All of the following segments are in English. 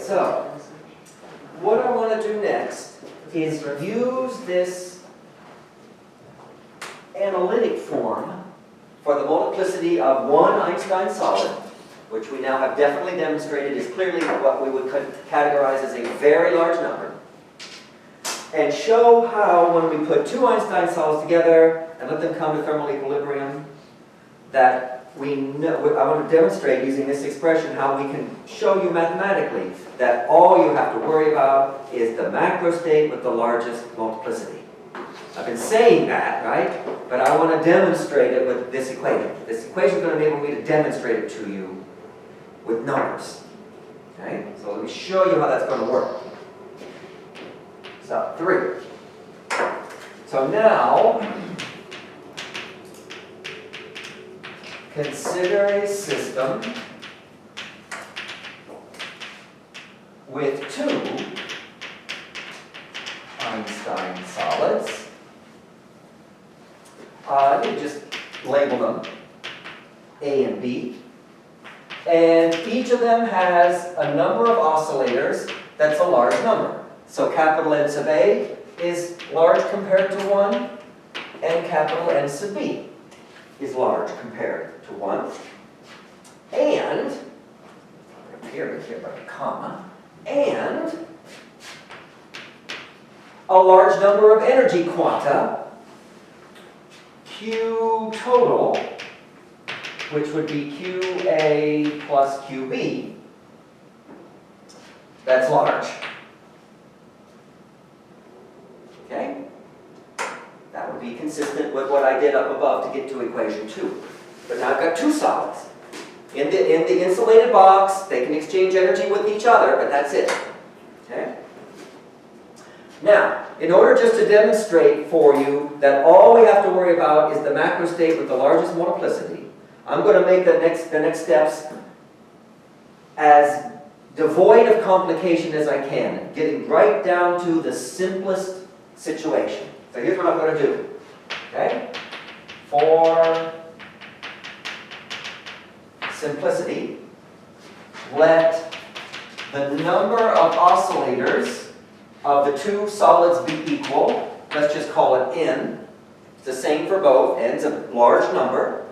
so what I want to do next is use this analytic form for the multiplicity of one Einstein solid, which we now have definitely demonstrated is clearly what we would categorize as a very large number, and show how when we put two Einstein solids together and let them come to thermal equilibrium, that we know, I want to demonstrate using this expression how we can show you mathematically that all you have to worry about is the macro state with the largest multiplicity. I've been saying that, right? But I want to demonstrate it with this equation. This equation is going to enable me to demonstrate it to you with numbers. Okay? So let me show you how that's going to work. So, 3. So now, consider a system with two Einstein solids. You just label them A and B. And each of them has a number of oscillators that's a large number. So capital N sub A is large compared to 1, and capital N sub B is large compared to 1. And, here by a comma, and a large number of energy quanta, Q total, which would be QA plus QB, that's large. Okay? That would be consistent with what I did up above to get to equation 2. But now I've got two solids. In the insulated box, they can exchange energy with each other, but that's it. Okay? Now, in order just to demonstrate for you that all we have to worry about is the macro state with the largest multiplicity, I'm going to make the next steps as devoid of complication as I can, getting right down to the simplest situation. So here's what I'm going to do. Okay? For simplicity, let the number of oscillators of the two solids be equal. Let's just call it N. It's the same for both. N's a large number.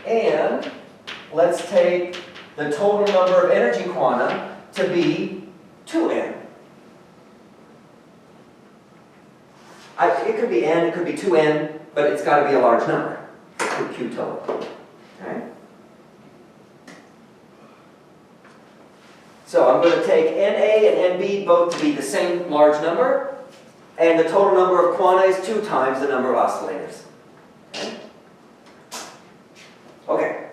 And let's take the total number of energy quanta to be 2N. It could be N, it could be 2N, but it's got to be a large number for Q total. Okay? So I'm going to take NA and NB both to be the same large number, and the total number of quanta is 2 times the number of oscillators. Okay? Okay.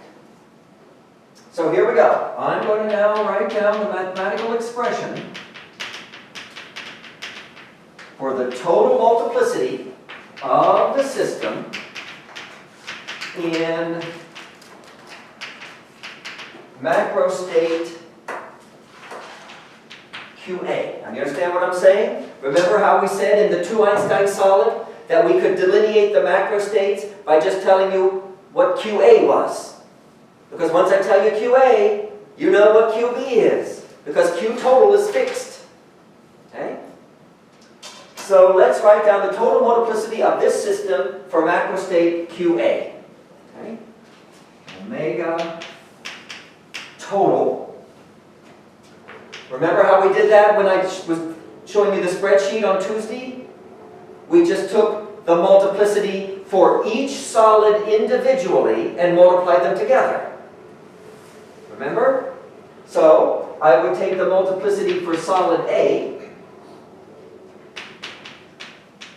So here we go. I'm going to now write down the mathematical expression for the total multiplicity of the system in macro state QA. Now, you understand what I'm saying? Remember how we said in the two Einstein solid that we could delineate the macro states by just telling you what QA was? Because once I tell you QA, you know what QB is, because Q total is fixed. Okay? So let's write down the total multiplicity of this system for macro state QA. Okay? Omega total. Remember how we did that when I was showing you the spreadsheet on Tuesday? We just took the multiplicity for each solid individually and multiplied them together. Remember? So I would take the multiplicity for solid A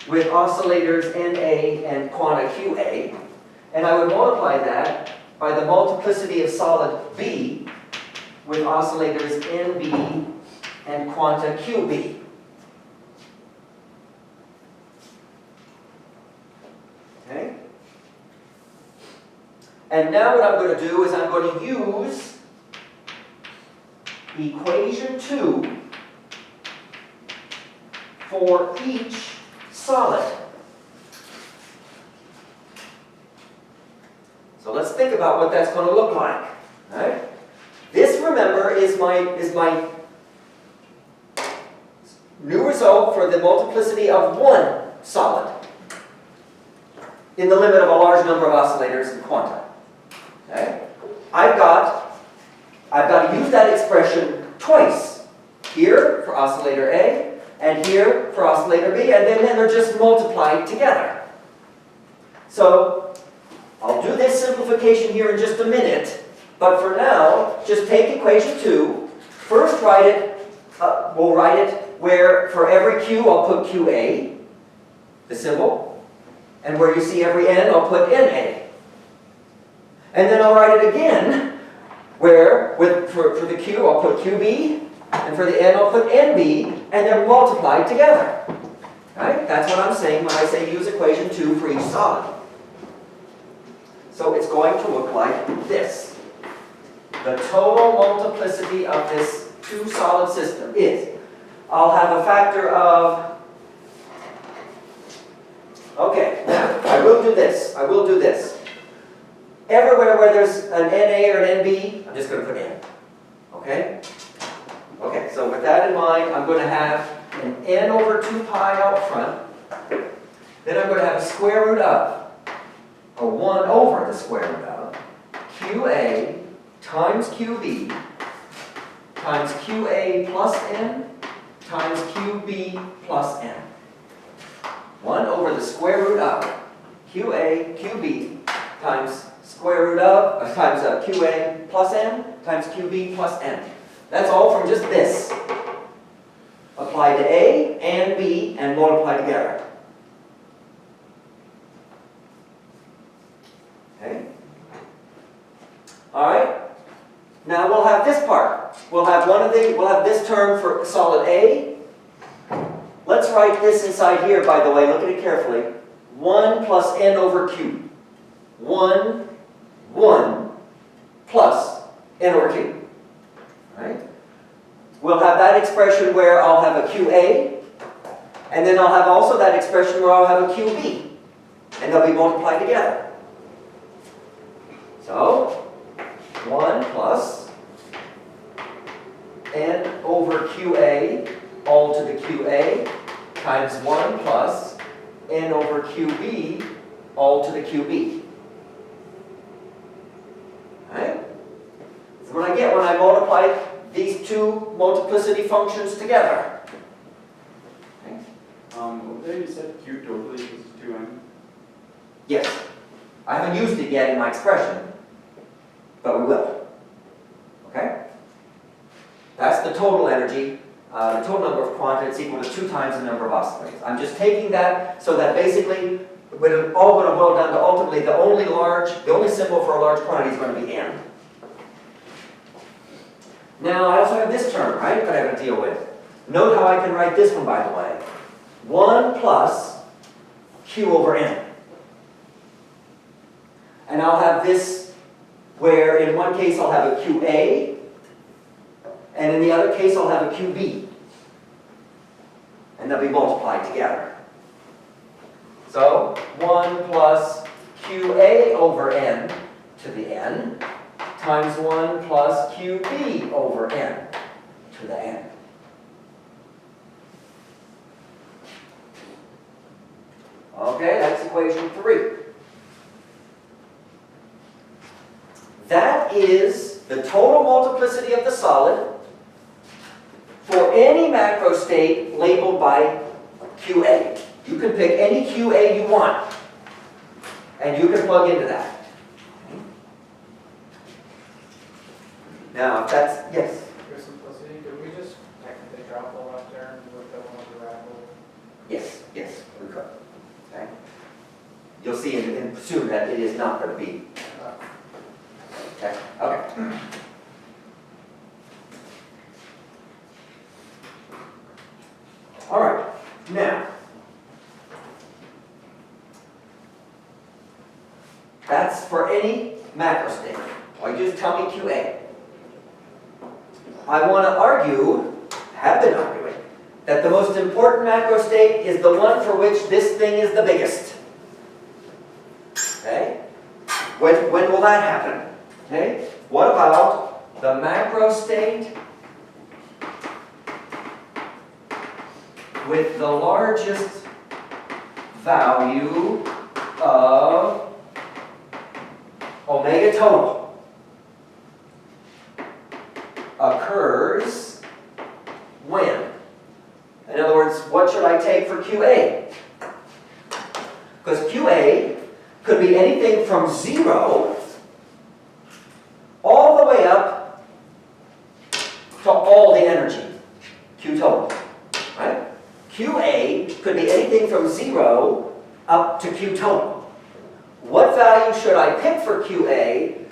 with oscillators NA and quanta QA, and I would multiply that by the multiplicity of solid B with oscillators NB and quanta QB. Okay? And now what I'm going to do is I'm going to use equation 2 for each solid. So let's think about what that's going to look like. Right? This remember, is my new result for the multiplicity of one solid in the limit of a large number of oscillators and quanta. Okay? I've got to use that expression twice. Here for oscillator A, and here for oscillator B, and then they're just multiplied together. So I'll do this simplification here in just a minute, but for now, just take equation 2. First write it, we'll write it where for every Q I'll put QA, the symbol, and where you see every N I'll put NA. And then I'll write it again where for the Q I'll put QB, and for the N I'll put NB, and they're multiplied together. Right? That's what I'm saying when I say use equation 2 for each solid. So it's going to look like this. The total multiplicity of this two-solid system is, I'll have a factor of, okay, now, I will do this. Everywhere where there's an NA or an NB, I'm just going to put N. Okay? Okay, so with that in mind, I'm going to have an N over 2 pi out front. Then I'm going to have a square root of, or 1 over the square root of, QA times QB times QA plus N times QB plus N. 1 over the square root of QA, QB times square root of, times QA plus N times QB plus N. That's all from just this. Applied to A and B and multiplied together. Okay? Alright? Now we'll have this part. We'll have this term for solid A. Let's write this inside here, by the way, look at it carefully. 1 plus N over Q. 1 plus N over Q. Right? We'll have that expression where I'll have a QA, and then I'll have also that expression where I'll have a QB, and they'll be multiplied together. So, 1 plus N over QA all to the QA times 1 plus N over QB all to the QB. Right? So what I get when I multiply these two multiplicity functions together. Okay. There you said Q totally equals 2n. Yes. I haven't used it yet in my expression, but we will. Okay? That's the total energy, the total number of quanta. It's equal to 2 times the number of oscillators. I'm just taking that so that basically we're all going to boil down to ultimately the only symbol for a large quantity is going to be N. Now, I also have this term, right, that I have to deal with. Note how I can write this one, by the way. 1 plus Q over N. And I'll have this where in one case I'll have a QA, and in the other case I'll have a QB. And they'll be multiplied together. So, 1 plus QA over N to the N times 1 plus QB over N to the N. Okay, that's equation 3. That is the total multiplicity of the solid for any macro state labeled by QA. You can pick any QA you want, and you can plug into that. Now, if that's, yes? For simplicity, could we just technically drop the left there and look at one of the radical? Yes, we could. Okay? You'll see soon that it is not going to be. Okay? Okay. All right. Now, that's for any macro state. Or you just tell me QA. I want to argue, have been arguing, that the most important macro state is the one for which this thing is the biggest. Okay? When will that happen? Okay? What about the macro state with the largest value of omega total occurs when? In other words, what should I take for QA? Because QA could be anything from 0 all the way up to all the energy, Q total, right? QA could be anything from 0 up to Q total. What value should I pick for QA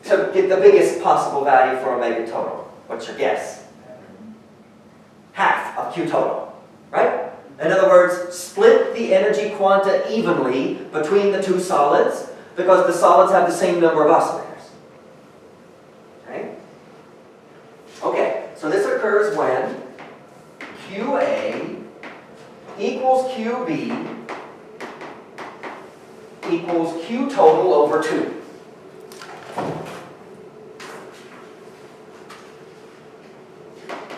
to get the biggest possible value for omega total? What's your guess? Half of Q total, right? In other words, split the energy quanta evenly between the two solids because the solids have the same number of oscillators. Okay? Okay, so this occurs when QA equals QB equals Q total over 2.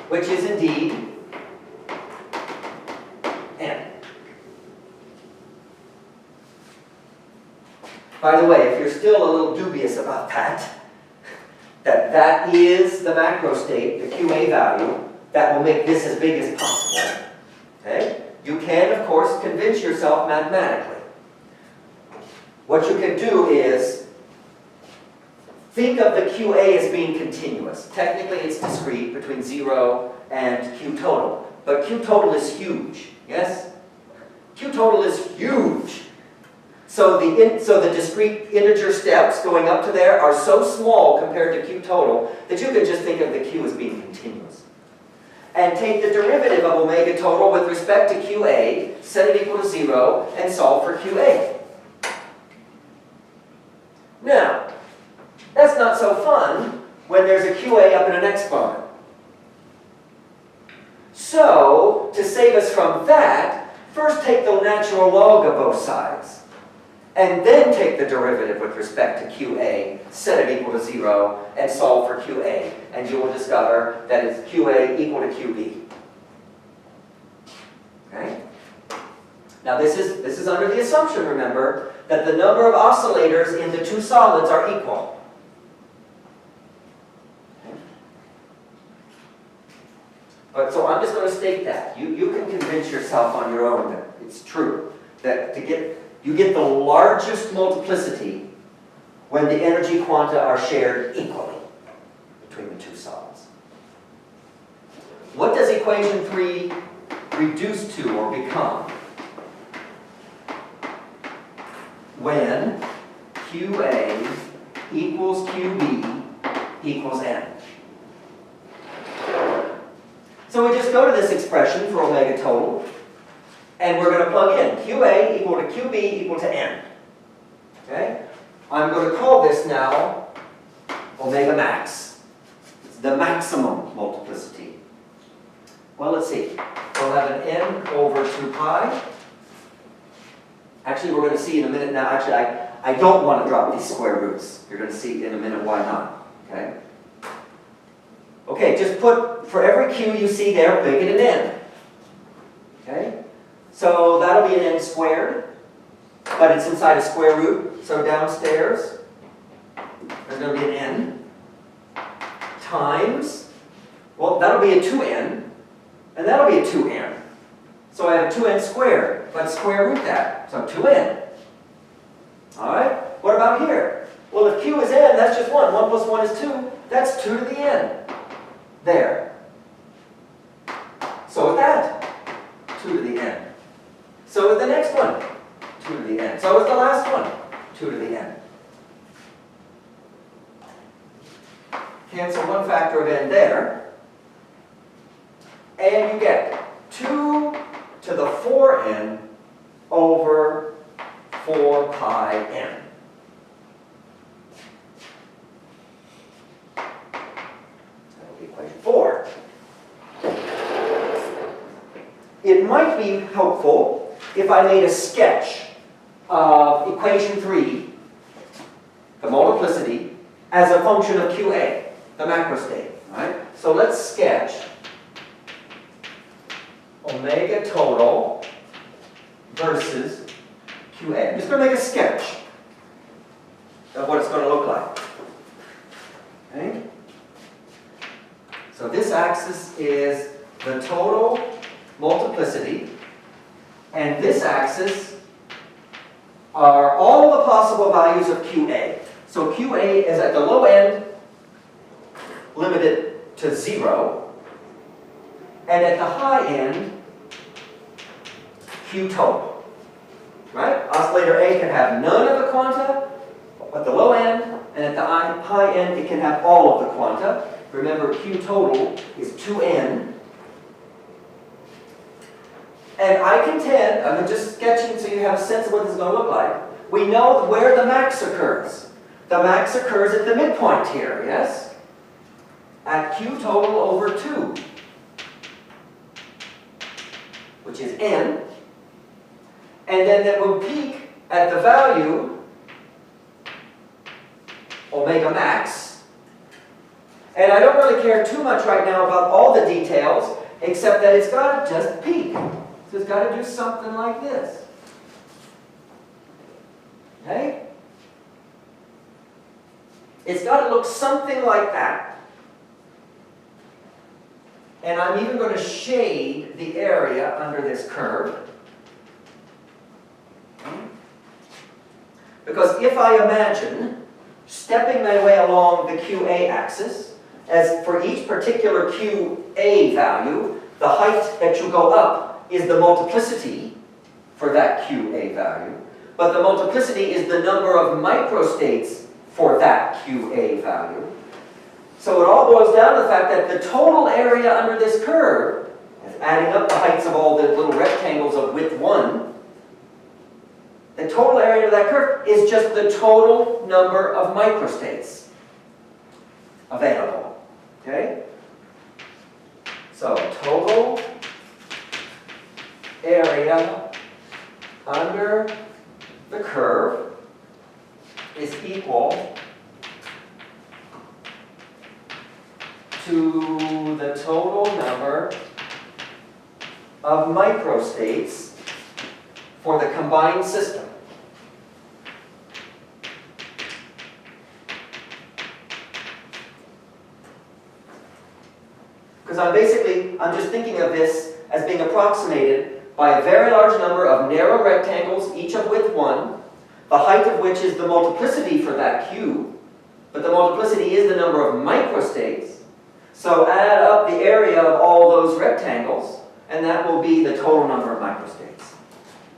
Which is indeed N. By the way, if you're still a little dubious about that is the macro state, the QA value, that will make this as big as possible. Okay? You can, of course, convince yourself mathematically. What you can do is think of the QA as being continuous. Technically, it's discrete between 0 and Q total. But Q total is huge, yes? Q total is huge. So the discrete integer steps going up to there are so small compared to Q total that you could just think of the Q as being continuous. And take the derivative of omega total with respect to QA, set it equal to 0, and solve for QA. Now, that's not so fun when there's a QA up in an exponent. So, to save us from that, first take the natural log of both sides. And then take the derivative with respect to QA, set it equal to 0, and solve for QA. And you will discover that it's QA equal to QB. Okay? Now this is under the assumption, remember, that the number of oscillators in the two solids are equal. Okay? But so I'm just going to state that. You can convince yourself on your own that it's true. That you get the largest multiplicity when the energy quanta are shared equally between the two solids. What does equation 3 reduce to or become? When QA equals QB equals N. So we just go to this expression for omega total, and we're going to plug in QA equal to QB equal to N. Okay? I'm going to call this now omega max. It's the maximum multiplicity. Well, let's see. We'll have an N over 2 pi. Actually, we're going to see in a minute now. Actually, I don't want to drop these square roots. You're going to see in a minute why not. Okay? Okay, just put, for every Q you see there, make it an N. Okay? So that'll be an N squared, but it's inside a square root. So downstairs, there's going to be an N times, well, that'll be a 2N, and that'll be a 2N. So I have a 2N squared, but square root that, so 2N. All right, what about here? Well, if Q is N, that's just 1. 1 plus 1 is 2. That's 2 to the N. There. So with that, 2 to the N. So with the next one, 2 to the N. So with the last one, 2 to the N. Cancel one factor of N there. And you get 2 to the 4N over 4 pi N. That'll be equation 4. It might be helpful if I made a sketch of equation 3, the multiplicity, as a function of QA. the macro state, right? So let's sketch omega total versus QA. I'm just going to make a sketch of what it's going to look like. Okay? So this axis is the total multiplicity, and this axis are all of the possible values of QA. So QA is at the low end limited to 0, and at the high end, Q total. Right? Oscillator A can have none of the quanta at the low end, and at the high end it can have all of the quanta. Remember, Q total is 2n. And I contend, I'm just sketching so you have a sense of what this is going to look like. We know where the max occurs. The max occurs at the midpoint here, yes? At Q total over 2, which is n. And then it will peak at the value omega max. And I don't really care too much right now about all the details, except that it's got to just peak. So it's got to do something like this. Okay? It's got to look something like that. And I'm even going to shade the area under this curve. Because if I imagine stepping my way along the QA axis, as for each particular QA value, the height that you go up is the multiplicity for that QA value, but the multiplicity is the number of microstates for that QA value. So it all boils down to the fact that the total area under this curve, adding up the heights of all the little rectangles of width 1, the total area of that curve is just the total number of microstates available. Okay? So total area under the curve is equal to the total number of microstates for the combined system. Because I'm just thinking of this as being approximated by a very large number of narrow rectangles, each of width 1, the height of which is the multiplicity for that Q, but the multiplicity is the number of microstates. So add up the area of all those rectangles, and that will be the total number of microstates.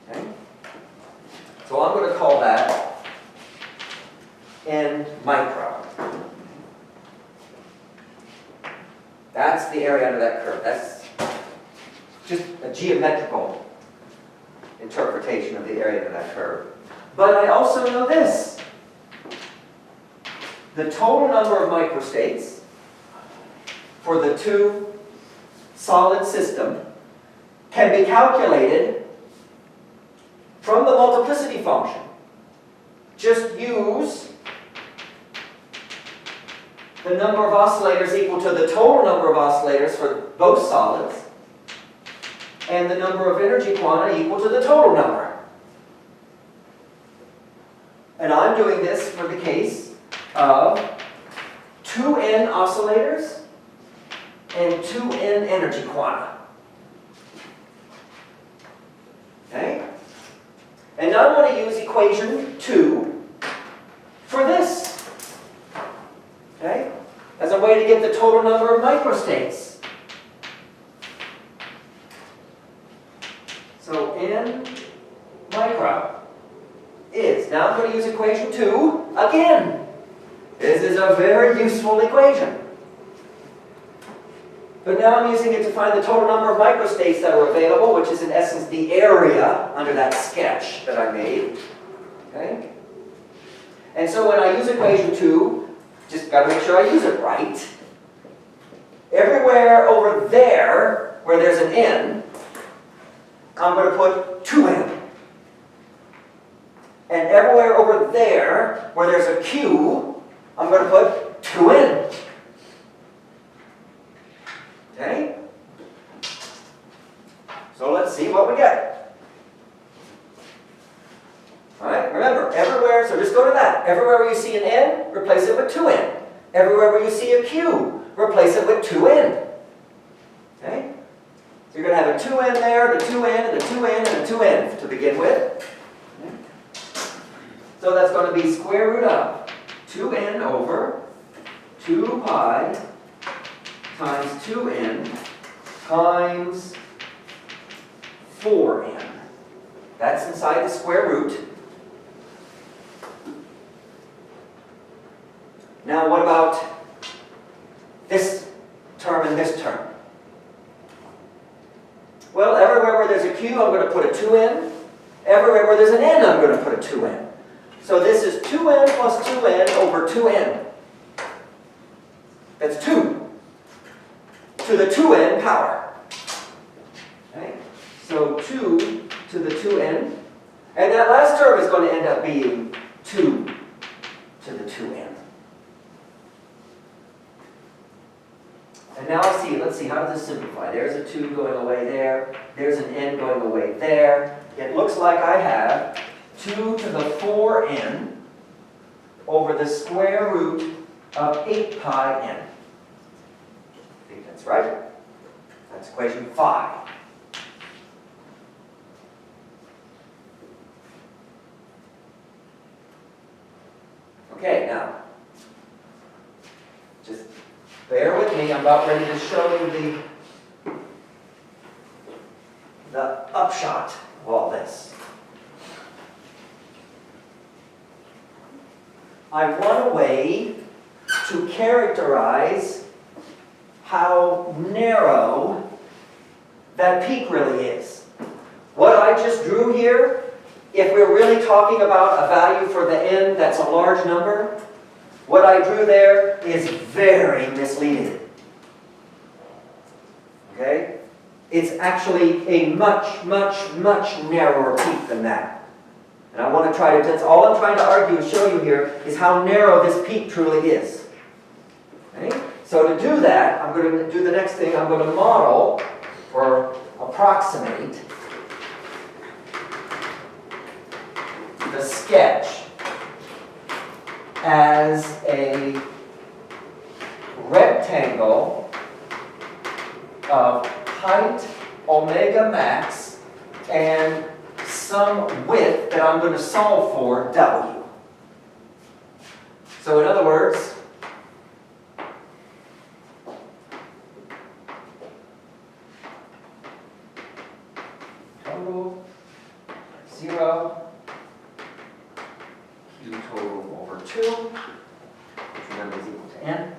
Okay? So I'm going to call that n micro. That's the area under that curve. That's just a geometrical interpretation of the area under that curve. But I also know this. The total number of microstates for the two solid system can be calculated from the multiplicity function. Just use the number of oscillators equal to the total number of oscillators for both solids, and the number of energy quanta equal to the total number. And I'm doing this for the case of 2n oscillators and 2n energy quanta. Okay? And now I'm going to use equation 2 for this. Okay? As a way to get the total number of microstates. So n micro is, now I'm going to use equation 2 again. This is a very useful equation. But now I'm using it to find the total number of microstates that are available, which is in essence the area under that sketch that I made. Okay? And so when I use equation 2, just got to make sure I use it right. Everywhere over there where there's an n, I'm going to put 2n. And everywhere over there where there's a q, I'm going to put 2n. just go to that. Everywhere where you see an N, replace it with 2N. Everywhere where you see a Q, replace it with 2N. Okay? So you're going to have a 2N there, and a 2N, and a 2N, and a 2N to begin with. Okay? So that's going to be square root of 2N over 2 pi times 2N times 4N. That's inside the square root. Now what about this term and this term? Well, everywhere where there's a Q, I'm going to put a 2N. Everywhere where there's an N, I'm going to put a 2N. So this is 2N plus 2N over 2N. That's 2 to the 2N power. Okay? So 2 to the 2N. And that last term is going to end up being 2 to the 2N. And now let's see, how does this simplify? There's a 2 going away there. There's an N going away there. It looks like I have 2 to the 4N over the square root of 8 pi N. I think that's right. That's equation 5. Okay, now, just bear with me. I'm about ready to show you the upshot of all this. I want a way to characterize how narrow that peak really is. What I just drew here, if we're really talking about a value for the N that's a large number, what I drew there is very misleading. Okay? It's actually a much, much, much narrower peak than that. And I want to that's all I'm trying to argue and show you here is how narrow this peak truly is. Okay? So to do that, I'm going to do the next thing. I'm going to model or approximate the sketch as a rectangle of height omega max and some width that I'm going to solve for, W. So in other words, total 0, Q total over 2, which remember is equal to N.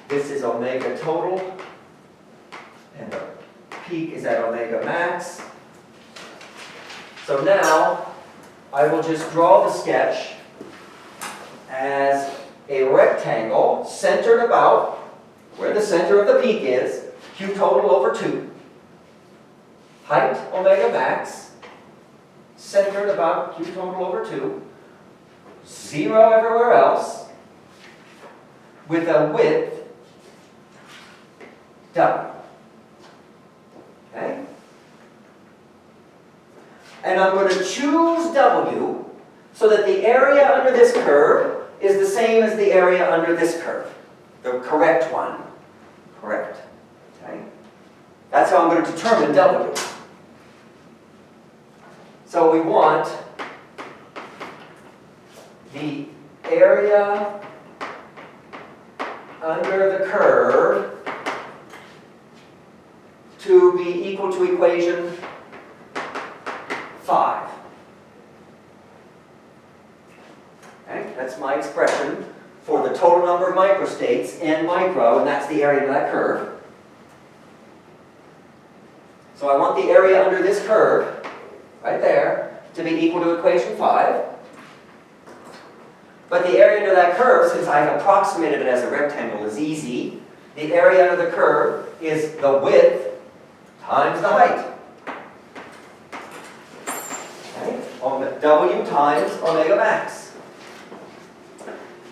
This is omega total, and the peak is at omega max. So now, I will just draw the sketch as a rectangle centered about where the center of the peak is, Q total over 2. Height, omega max, centered about Q total over 2. 0 everywhere else, with a width, W. Okay? And I'm going to choose W so that the area under this curve is the same as the area under this curve. The correct one. Correct. Okay? That's how I'm going to determine W. So we want the area under the curve to be equal to equation 5. Okay? That's my expression for the total number of microstates, n micro, and that's the area of that curve. So I want the area under this curve, right there, to be equal to equation 5. But the area under that curve, since I've approximated it as a rectangle, is easy. The area under the curve is the width times the height. Okay? W times omega max.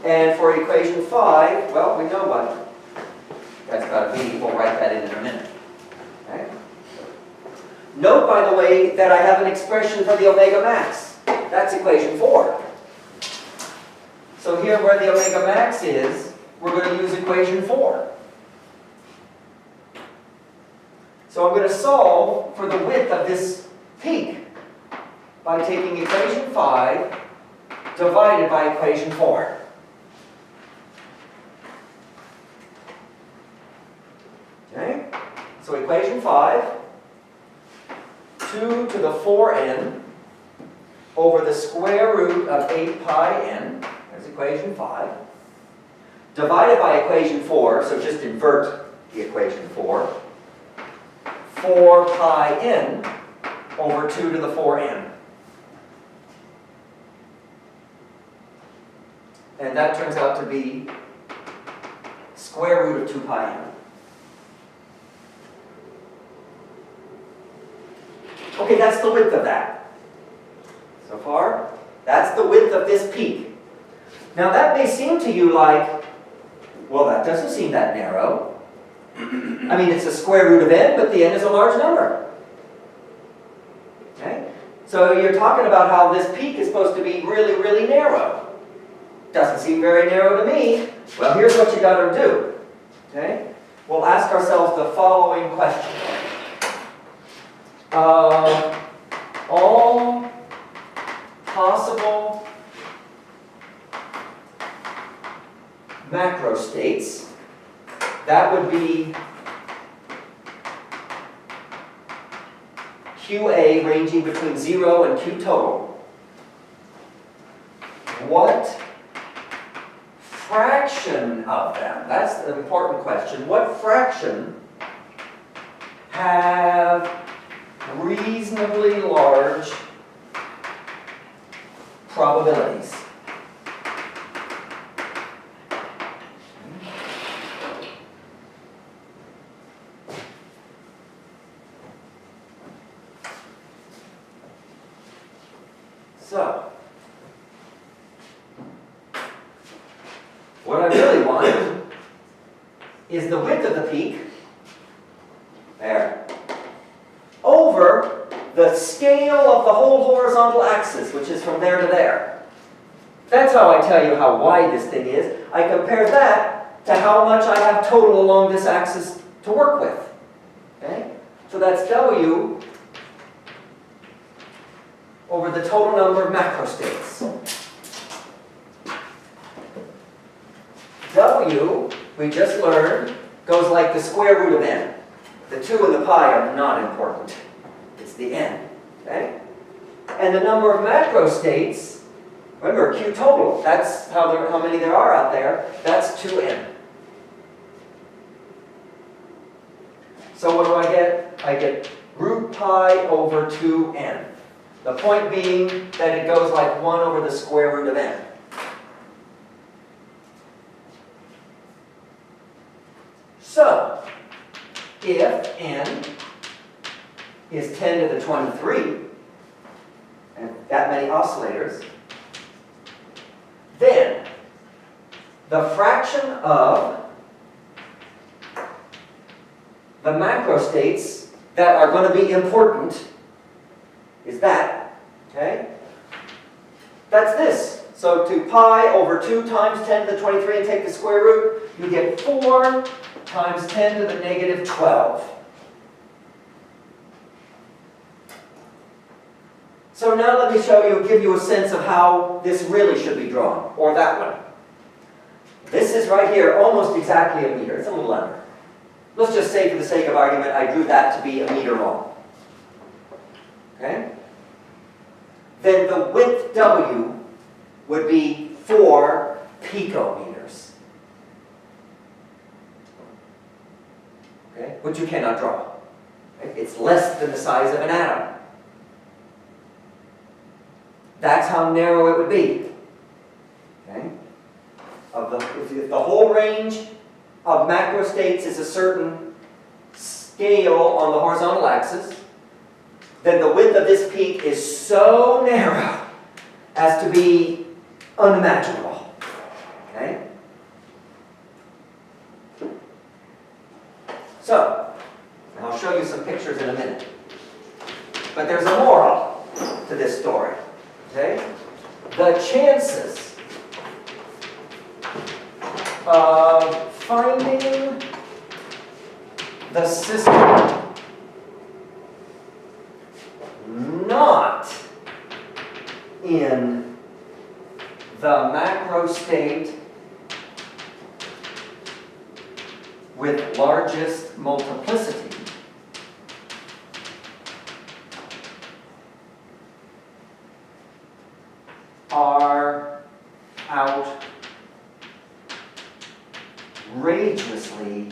And for equation 5, well, we know what that's got to be. We'll write that in a minute. Okay? Note, by the way, that I have an expression for the omega max. That's equation 4. So here where the omega max is, we're going to use equation 4. So I'm going to solve for the width of this peak by taking equation 5 divided by equation 4. Okay? So equation 5, 2 to the 4n over the square root of 8 pi n, there's equation 5, divided by equation 4, so just invert the equation 4, 4 pi n over 2 to the 4n. And that turns out to be square root of 2 pi n. Okay, that's the width of that. So far, that's the width of this peak. Now that may seem to you like, well, that doesn't seem that narrow. I mean, it's a square root of n, but the n is a large number. Okay? So you're talking about how this peak is supposed to be really, really narrow. Doesn't seem very narrow to me. Well, here's what you got to do. Okay? We'll ask ourselves the following question. All possible macro states, that would be QA ranging between 0 and Q total. What fraction of them, that's the important question, what fraction have reasonably large probabilities? So, what I really want is the width of the peak, there, over the scale of the whole horizontal axis, which is from there to there. That's how I tell you how wide this thing is. I compare that to how much I have total along this axis to work with. Okay? So that's W over the total number of macrostates. W, we just learned, goes like the square root of n. The 2 and the pi are not important. It's the n. Okay? And the number of macrostates, remember, Q total, that's how many there are out there, that's 2n. So what do I get? I get root pi over 2n. The point being that it goes like 1 over the square root of n. So, if n is 10 to the 23, and that many oscillators, then the fraction of the macrostates that are going to be important is that, okay? That's this. So to pi over 2 times 10 to the 23 and take the square root, you get 4 times 10 to the negative 12. So now let me show you, give you a sense of how this really should be drawn, or that one. This is right here, almost exactly a meter. It's a little under. Let's just say for the sake of argument, I drew that to be a meter long. Okay? Then the width W would be 4 picometers. Okay? Which you cannot draw. Okay? It's less than the size of an atom. That's how narrow it would be. Okay? If the whole range of macrostates is a certain scale on the horizontal axis, then the width of this peak is so narrow as to be unimaginable. Okay? So, I'll show you some pictures in a minute. But there's a moral to this story. Okay? The chances of finding the system not in the macro state with largest multiplicity are outrageously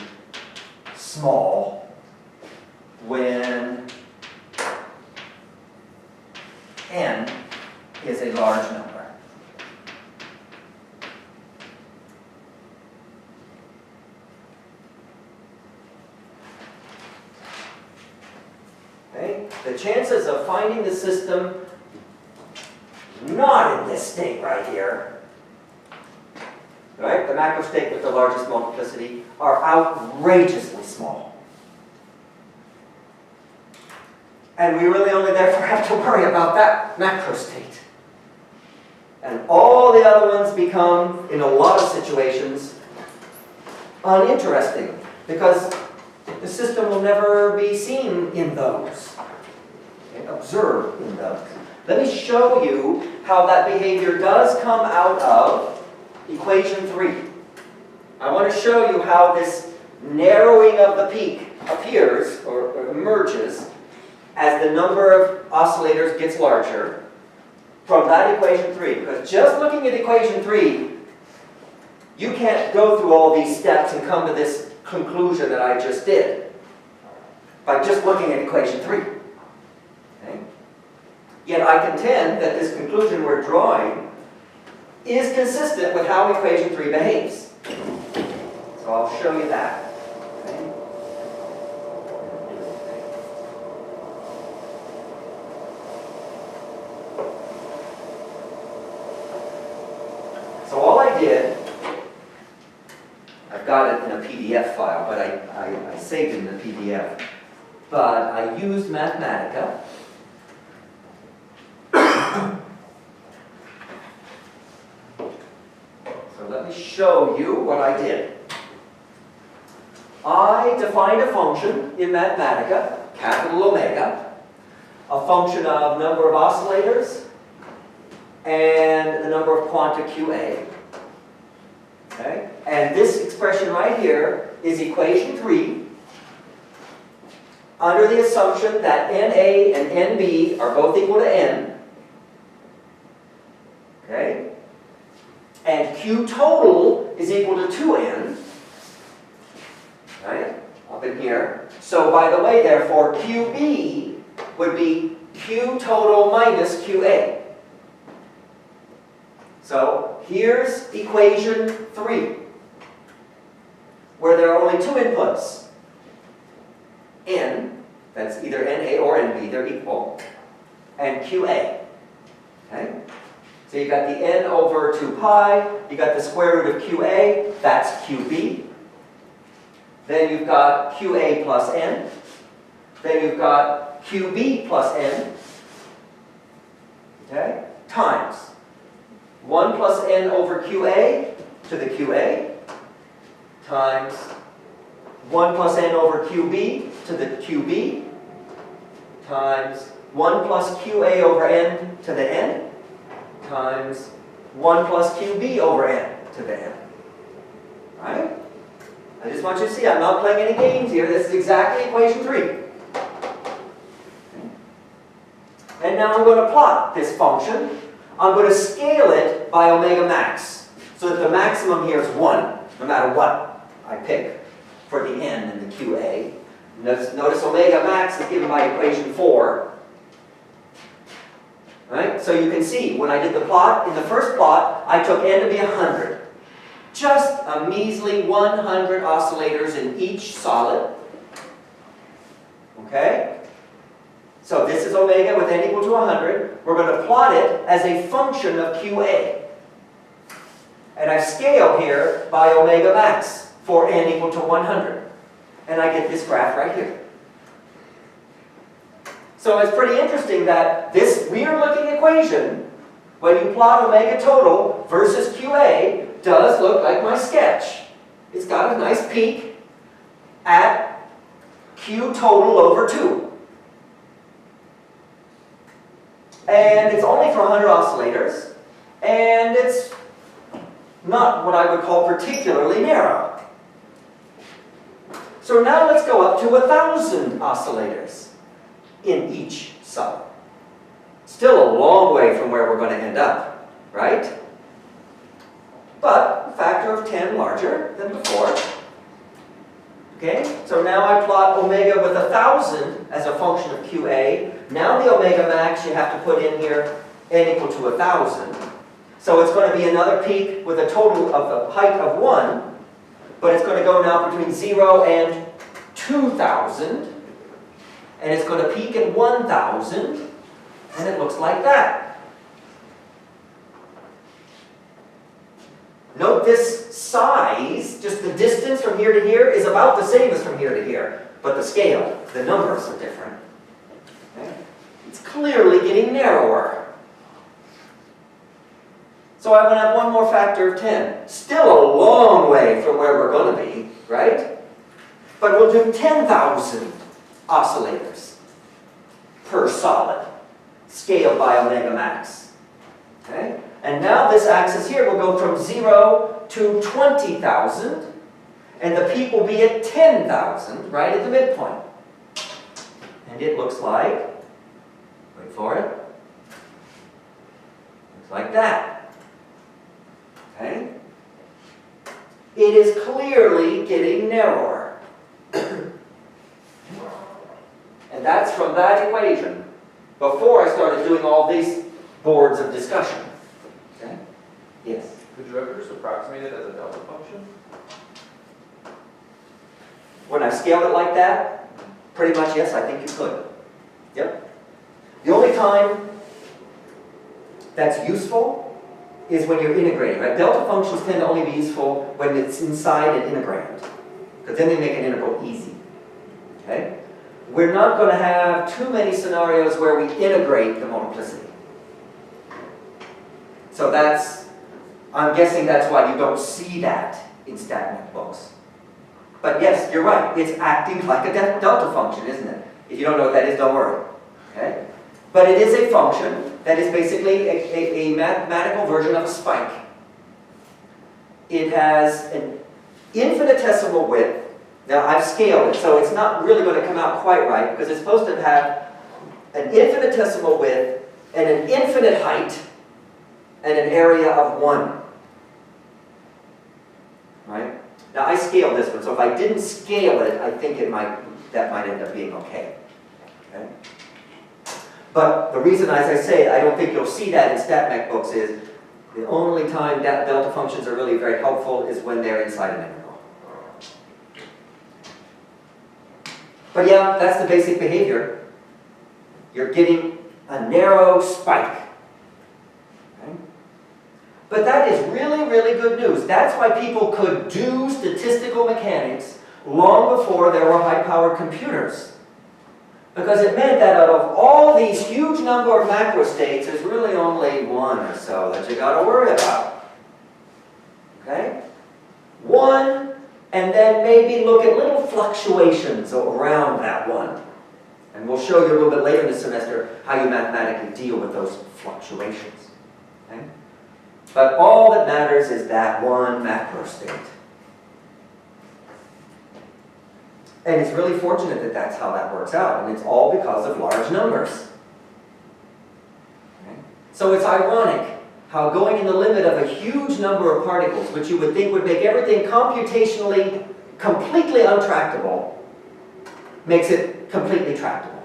small when n is a large number. Okay? The chances of finding the system not in this state right here, right? The macro state with the largest multiplicity are outrageously small. And we really only therefore have to worry about that macro state. And all the other ones become, in a lot of situations, uninteresting because the system will never be seen in those, okay? Observed in those. Let me show you how that behavior does come out of equation 3. I want to show you how this narrowing of the peak appears or emerges as the number of oscillators gets larger from that equation 3. Because just looking at equation 3, you can't go through all these steps and come to this conclusion that I just did by just looking at equation 3. Okay? Yet I contend that this conclusion we're drawing is consistent with how equation 3 behaves. So I'll show you that. Okay? So all I did, I've got it in a PDF file, but I saved it in the PDF. But I used Mathematica. So let me show you what I did. I defined a function in Mathematica, capital Omega, a function of number of oscillators and the number of quanta QA. Okay? And this expression right here is equation 3 under the assumption that NA and NB are both equal to N. Okay? And Q total is equal to 2N. Right? Up in here. So by the way, therefore, QB would be Q total minus QA. So here's equation 3, where there are only two inputs. N, that's either NA or NB, they're equal, and QA. Okay? So you got the N over 2 pi, you got the square root of QA, that's QB. Then you've got QA plus N. Then you've got QB plus N. Okay? Times 1 plus N over QA to the QA times 1 plus N over QB to the QB times 1 plus QA over N to the N times 1 plus QB over N to the N. Right? I just want you to see, I'm not playing any games here. This is exactly equation 3. And now I'm going to plot this function. I'm going to scale it by omega max, so that the maximum here is 1, no matter what I pick for the N and the QA. Notice omega max is given by equation 4. Right? So you can see, when I did the plot, in the first plot, I took N to be 100. Just a measly 100 oscillators in each solid. Okay? So this is omega with N equal to 100. We're going to plot it as a function of QA. And I scale here by omega max for N equal to 100. And I get this graph right here. So it's pretty interesting that this weird looking equation, when you plot omega total versus QA, does look like my sketch. It's got a nice peak at Q total over 2. And it's only for 100 oscillators, and it's not what I would call particularly narrow. So now let's go up to 1,000 oscillators in each solid. Still a long way from where we're going to end up, right? But a factor of 10 larger than before. Okay, so now I plot omega with 1,000 as a function of QA. Now the omega max you have to put in here n equal to 1,000. So it's going to be another peak with a total of a height of 1, but it's going to go now between 0 and 2,000. And it's going to peak at 1,000, and it looks like that. Note this size, just the distance from here to here, is about the same as from here to here. But the scale, the numbers are different. Okay? It's clearly getting narrower. So I went up one more factor of 10. Still a long way from where we're going to be, right? But we'll do 10,000 oscillators per solid, scaled by omega max. Okay? And now this axis here will go from 0 to 20,000, and the peak will be at 10,000, right at the midpoint. And it looks like, wait for it, looks like that. Okay? It is clearly getting narrower. And that's from that equation, before I started doing all these boards of discussion. Okay? Yes? Could you ever just approximate it as a delta function? When I scaled it like that, pretty much yes, I think you could. Yep. The only time that's useful is when you're integrating, right? Delta functions tend to only be useful when it's inside an integrand, because then they make an integral easy. Okay? We're not going to have too many scenarios where we integrate the multiplicity. So that's, I'm guessing that's why you don't see that in StatMech books. But yes, you're right, it's acting like a delta function, isn't it? If you don't know what that is, don't worry. Okay? But it is a function that is basically a mathematical version of a spike. It has an infinitesimal width. Now I've scaled it, so it's not really going to come out quite right, because it's supposed to have an infinitesimal width and an infinite height and an area of 1. Right? Now I scaled this one, so if I didn't scale it, I think that might end up being okay. Okay? But the reason, as I say, I don't think you'll see that in StatMech books is the only time that delta functions are really very helpful is when they're inside an integral. But yeah, that's the basic behavior. You're getting a narrow spike. Okay? But that is really, really good news. That's why people could do statistical mechanics long before there were high-powered computers. Because it meant that out of all these huge number of macrostates, there's really only one or so that you got to worry about. Okay? One, and then maybe look at little fluctuations around that one. And we'll show you a little bit later in the semester how you mathematically deal with those fluctuations. Okay? But all that matters is that one macrostate. And it's really fortunate that that's how that works out, and it's all because of large numbers. Okay? So it's ironic how going in the limit of a huge number of particles, which you would think would make everything computationally completely untractable, makes it completely tractable.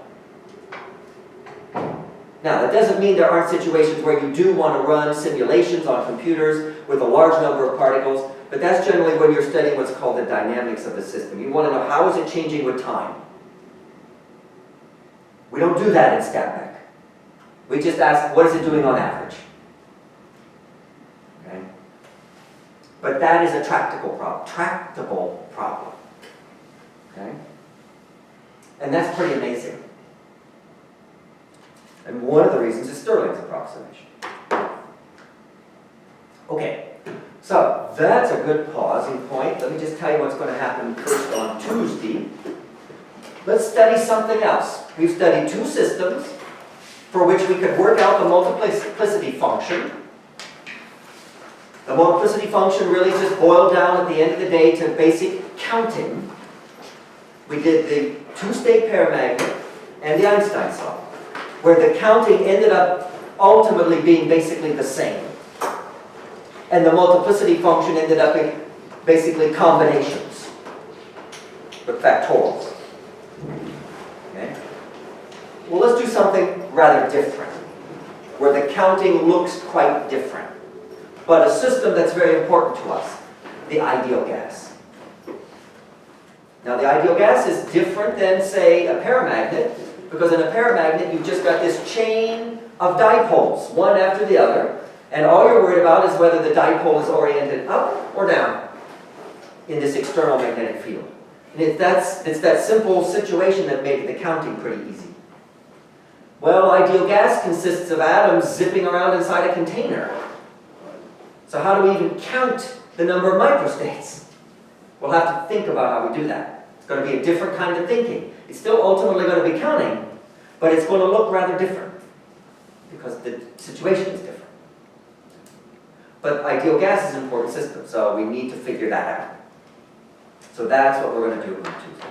Now, that doesn't mean there aren't situations where you do want to run simulations on computers with a large number of particles, but that's generally when you're studying what's called the dynamics of the system. You want to know how is it changing with time. We don't do that in StatMech. We just ask, what is it doing on average? Okay? But that is a tractable problem. Okay? And that's pretty amazing. And one of the reasons is Stirling's approximation. Okay, so that's a good pausing point. Let me just tell you what's going to happen first on Tuesday. Let's study something else. We've studied two systems for which we could work out the multiplicity function. The multiplicity function really just boiled down at the end of the day to basic counting. We did the two-state paramagnet and the Einstein solid, where the counting ended up ultimately being basically the same. And the multiplicity function ended up being basically combinations with factorials. Okay? Well, let's do something rather different, where the counting looks quite different, but a system that's very important to us, the ideal gas. Now, the ideal gas is different than, say, a paramagnet, because in a paramagnet, you've just got this chain of dipoles, one after the other, and all you're worried about is whether the dipole is oriented up or down in this external magnetic field. And it's that simple situation that made the counting pretty easy. Well, ideal gas consists of atoms zipping around inside a container. So how do we even count the number of microstates? We'll have to think about how we do that. It's going to be a different kind of thinking. It's still ultimately going to be counting, but it's going to look rather different because the situation is different. But ideal gas is an important system, so we need to figure that out. So that's what we're going to do on Tuesday.